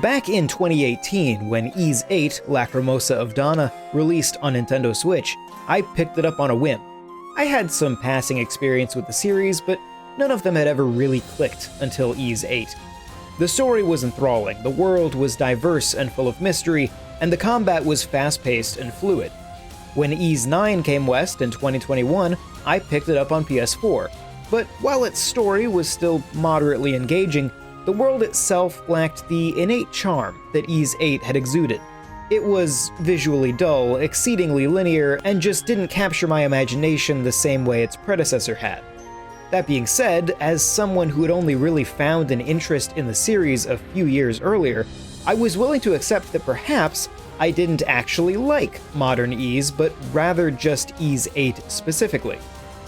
Back in 2018, when Ys VIII, Lacrimosa of Dana, released on Nintendo Switch, I picked it up on a whim. I had some passing experience with the series, but none of them had ever really clicked until Ys VIII. The story was enthralling, the world was diverse and full of mystery, and the combat was fast-paced and fluid. When Ys IX came west in 2021, I picked it up on PS4, but while its story was still moderately engaging, the world itself lacked the innate charm that Ys VIII had exuded. It was visually dull, exceedingly linear, and just didn't capture my imagination the same way its predecessor had. That being said, as someone who had only really found an interest in the series a few years earlier, I was willing to accept that perhaps I didn't actually like modern Ys, but rather just Ys VIII specifically.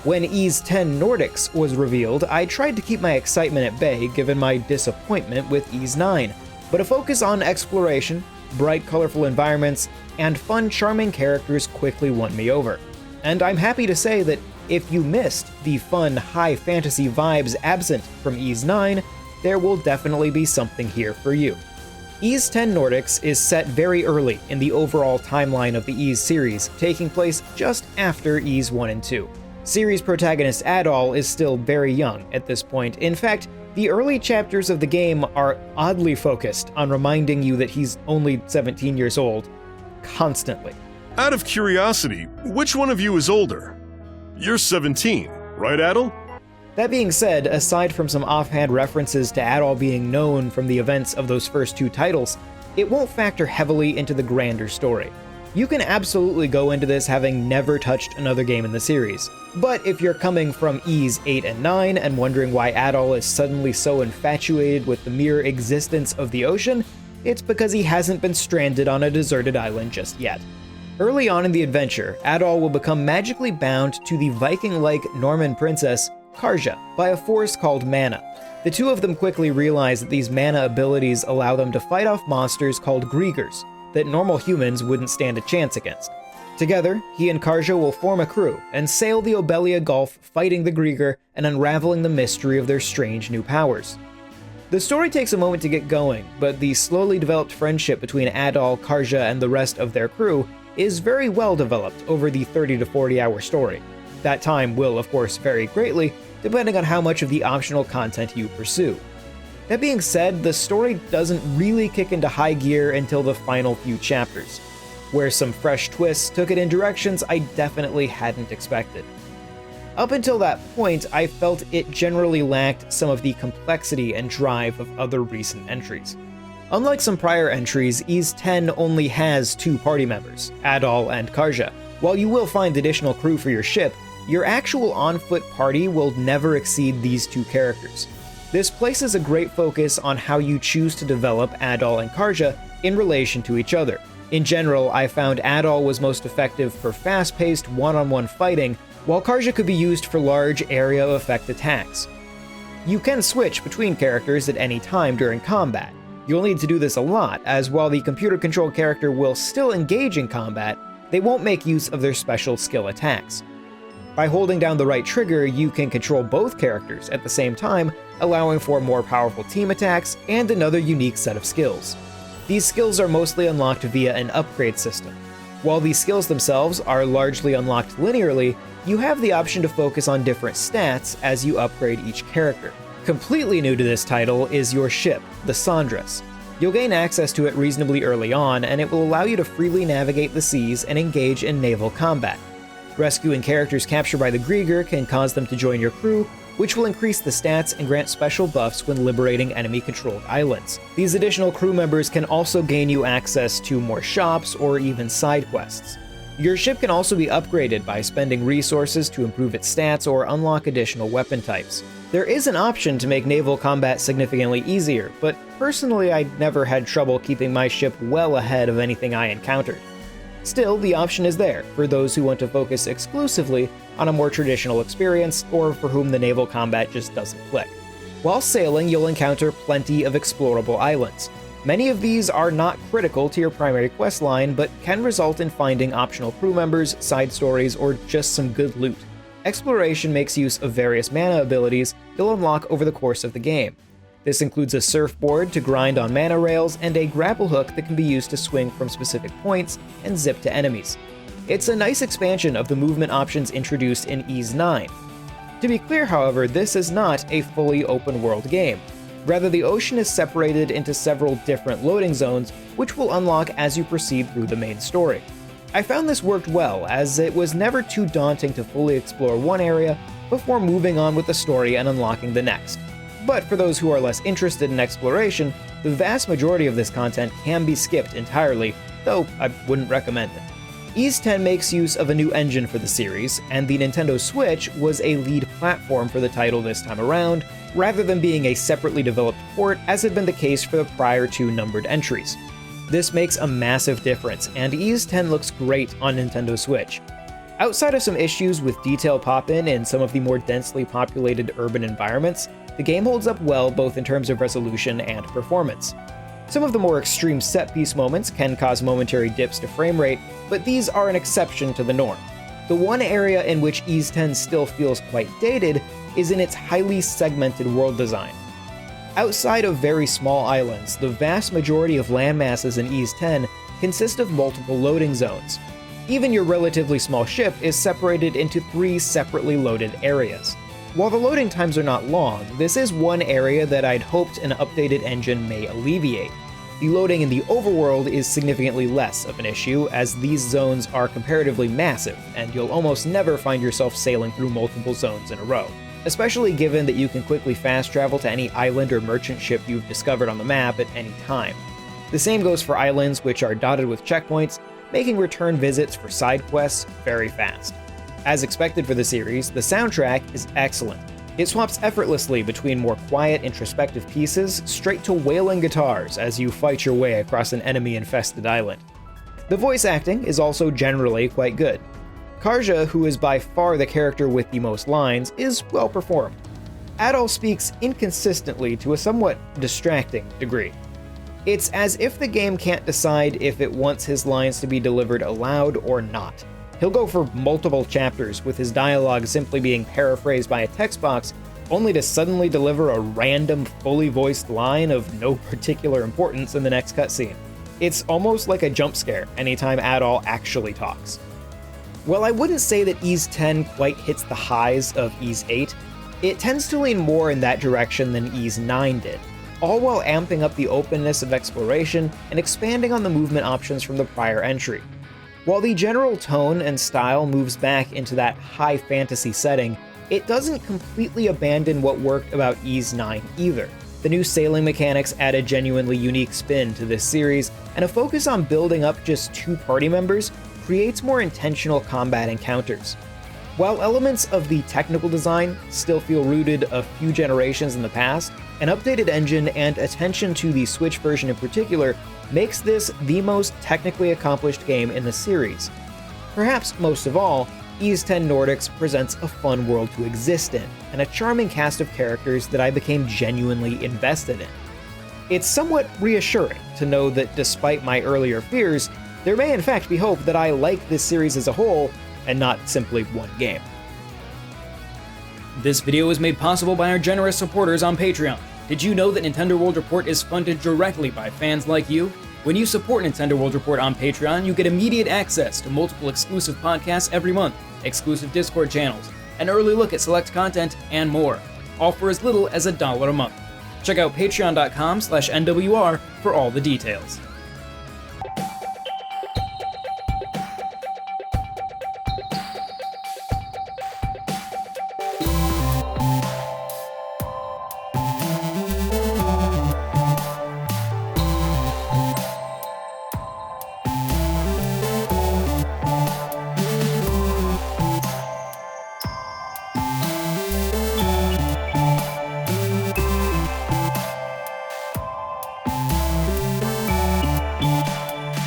When Ys X Nordics was revealed, I tried to keep my excitement at bay given my disappointment with Ys IX, but a focus on exploration, bright colorful environments, and fun charming characters quickly won me over. And I'm happy to say that if you missed the fun high fantasy vibes absent from Ys IX, there will definitely be something here for you. Ys X Nordics is set very early in the overall timeline of the Ys series, taking place just after Ys 1 and 2. Series protagonist Adol is still very young at this point. In fact, the early chapters of the game are oddly focused on reminding you that he's only 17 years old, constantly. Out of curiosity, which one of you is older? You're 17, right, Adol? That being said, aside from some offhand references to Adol being known from the events of those first two titles, it won't factor heavily into the grander story. You can absolutely go into this having never touched another game in the series, but if you're coming from Ys 8 and 9 and wondering why Adol is suddenly so infatuated with the mere existence of the ocean, it's because he hasn't been stranded on a deserted island just yet. Early on in the adventure, Adol will become magically bound to the Viking-like Norman princess Karja by a force called mana. The two of them quickly realize that these mana abilities allow them to fight off monsters called Griegers that normal humans wouldn't stand a chance against. Together, he and Karja will form a crew and sail the Obelia Gulf fighting the Grieger and unraveling the mystery of their strange new powers. The story takes a moment to get going, but the slowly developed friendship between Adol, Karja, and the rest of their crew is very well developed over the 30 to 40 hour story. That time will, of course, vary greatly, depending on how much of the optional content you pursue. That being said, the story doesn't really kick into high gear until the final few chapters, where some fresh twists took it in directions I definitely hadn't expected. Up until that point, I felt it generally lacked some of the complexity and drive of other recent entries. Unlike some prior entries, Ys X only has two party members, Adol and Karja. While you will find additional crew for your ship, your actual on-foot party will never exceed these two characters. This places a great focus on how you choose to develop Adol and Karja in relation to each other. In general, I found Adol was most effective for fast-paced one-on-one fighting, while Karja could be used for large area of effect attacks. You can switch between characters at any time during combat. You'll need to do this a lot, as while the computer-controlled character will still engage in combat, they won't make use of their special skill attacks. By holding down the right trigger, you can control both characters at the same time, allowing for more powerful team attacks and another unique set of skills. These skills are mostly unlocked via an upgrade system. While these skills themselves are largely unlocked linearly, you have the option to focus on different stats as you upgrade each character. Completely new to this title is your ship, the Sandras. You'll gain access to it reasonably early on, and it will allow you to freely navigate the seas and engage in naval combat. Rescuing characters captured by the Grieger can cause them to join your crew, which will increase the stats and grant special buffs when liberating enemy-controlled islands. These additional crew members can also gain you access to more shops or even side quests. Your ship can also be upgraded by spending resources to improve its stats or unlock additional weapon types. There is an option to make naval combat significantly easier, but personally I never had trouble keeping my ship well ahead of anything I encountered. Still, the option is there for those who want to focus exclusively on a more traditional experience or for whom the naval combat just doesn't click. While sailing, you'll encounter plenty of explorable islands. Many of these are not critical to your primary questline, but can result in finding optional crew members, side stories, or just some good loot. Exploration makes use of various mana abilities you'll unlock over the course of the game. This includes a surfboard to grind on mana rails and a grapple hook that can be used to swing from specific points and zip to enemies. It's a nice expansion of the movement options introduced in Ys 9. To be clear, however, this is not a fully open-world game. Rather, the ocean is separated into several different loading zones, which will unlock as you proceed through the main story. I found this worked well, as it was never too daunting to fully explore one area before moving on with the story and unlocking the next. But for those who are less interested in exploration, the vast majority of this content can be skipped entirely, though I wouldn't recommend it. Ys 10 makes use of a new engine for the series, and the Nintendo Switch was a lead platform for the title this time around, rather than being a separately developed port as had been the case for the prior two numbered entries. This makes a massive difference, and Ys 10 looks great on Nintendo Switch. Outside of some issues with detail pop-in in some of the more densely populated urban environments, the game holds up well both in terms of resolution and performance. Some of the more extreme set-piece moments can cause momentary dips to frame rate, but these are an exception to the norm. The one area in which Ys 10 still feels quite dated is in its highly segmented world design. Outside of very small islands, the vast majority of landmasses in Ys 10 consist of multiple loading zones. Even your relatively small ship is separated into 3 separately loaded areas. While the loading times are not long, this is one area that I'd hoped an updated engine may alleviate. The loading in the overworld is significantly less of an issue, as these zones are comparatively massive, and you'll almost never find yourself sailing through multiple zones in a row, especially given that you can quickly fast travel to any island or merchant ship you've discovered on the map at any time. The same goes for islands, which are dotted with checkpoints, making return visits for side quests very fast. As expected for the series, the soundtrack is excellent. It swaps effortlessly between more quiet, introspective pieces straight to wailing guitars as you fight your way across an enemy-infested island. The voice acting is also generally quite good. Karja, who is by far the character with the most lines, is well performed. Adol speaks inconsistently to a somewhat distracting degree. It's as if the game can't decide if it wants his lines to be delivered aloud or not. He'll go for multiple chapters with his dialogue simply being paraphrased by a text box, only to suddenly deliver a random, fully voiced line of no particular importance in the next cutscene. It's almost like a jump scare anytime Adol actually talks. While I wouldn't say that Ys 10 quite hits the highs of Ys 8, it tends to lean more in that direction than Ys 9 did, all while amping up the openness of exploration and expanding on the movement options from the prior entry. While the general tone and style moves back into that high fantasy setting, it doesn't completely abandon what worked about Ys 9 either. The new sailing mechanics add a genuinely unique spin to this series, and a focus on building up just 2 party members creates more intentional combat encounters. While elements of the technical design still feel rooted a few generations in the past, an updated engine and attention to the Switch version in particular makes this the most technically accomplished game in the series. Perhaps most of all, Ys 10 Nordics presents a fun world to exist in, and a charming cast of characters that I became genuinely invested in. It's somewhat reassuring to know that despite my earlier fears, there may in fact be hope that I like this series as a whole, and not simply one game. This video was made possible by our generous supporters on Patreon. Did you know that Nintendo World Report is funded directly by fans like you? When you support Nintendo World Report on Patreon, you get immediate access to multiple exclusive podcasts every month, exclusive Discord channels, an early look at select content, and more, all for as little as $1 a month. Check out patreon.com/NWR for all the details.